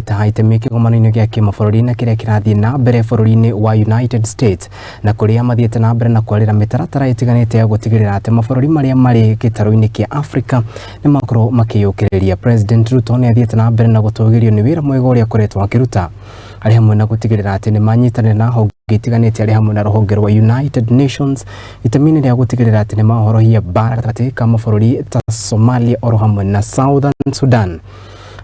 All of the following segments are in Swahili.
nita Itemi Kigomnanoini gya Kimabururi na Kiria Kirathi Nambere bururi-ini wa United States na kuria mathiete Nambere na kwarira mitaratara itiganite ya gutigirira ati mabũrũri maria mari gitaru-ini kia Africa ni makorwo makiyukiriria. President Ruto ni athiete Nambere na gutugirio ni wira mwega uria akoretwo akiruta ari hamwe na gutigirira ati ni manyitanire na honge itiganite ari hamwe na ruhonge rwa United Nations Itemiini ria gutigirira ati ni mahorohia bara gatagati ka mabũrũri ta Somalia oro hamwe na Southern Sudan.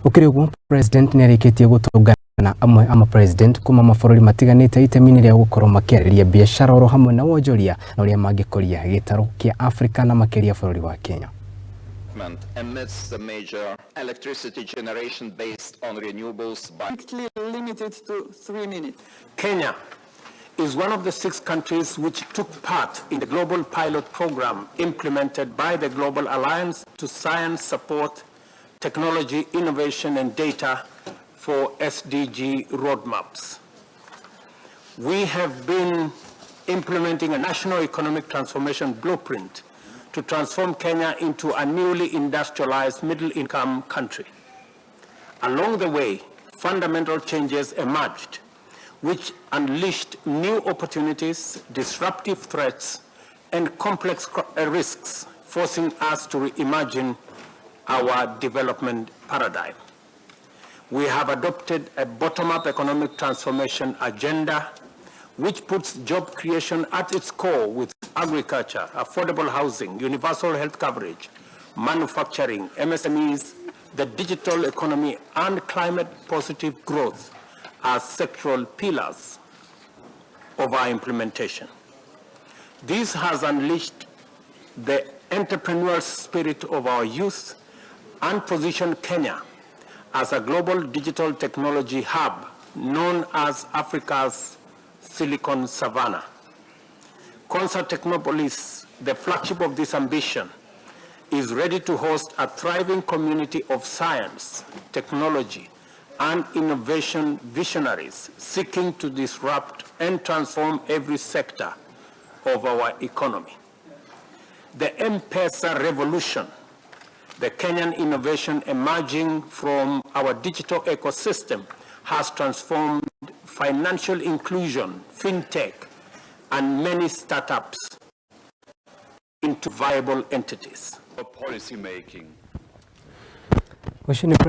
Ukiriuguo President ni arikitie gutungana amwe ama President kuma mabũrũri matiganite Itemiini ria gukorwo makiariria biashara oro hamwe na wonjoria na uria mangikoria gitaru kia Africa na makiria bũrũri wa Kenya. Amidst the major electricity generation based on renewables, strictly limited to 3 minutes. Kenya is one of the 6 countries which took part in the global pilot program implemented by the Global Alliance to Science Support, Technology, Innovation and Data for SDG roadmaps. We have been implementing a national economic transformation blueprint to transform Kenya into a newly industrialized middle-income country. Along the way, fundamental changes emerged, which unleashed new opportunities, disruptive threats, and complex risks, forcing us to reimagine our development paradigm. We have adopted a bottom-up economic transformation agenda which puts job creation at its core with agriculture, affordable housing, universal health coverage, manufacturing, MSMEs, the digital economy, and climate-positive growth as sectoral pillars of our implementation. This has unleashed the entrepreneurial spirit of our youth and positioned Kenya as a global digital technology hub known as Africa's Silicon Savannah. Concert Technopolis, the flagship of this ambition, is ready to host a thriving community of science, technology, and innovation visionaries seeking to disrupt and transform every sector of our economy. The M-Pesa revolution, the Kenyan innovation emerging from our digital ecosystem, has transformed financial inclusion, fintech, and many startups into viable entities. Policy making. President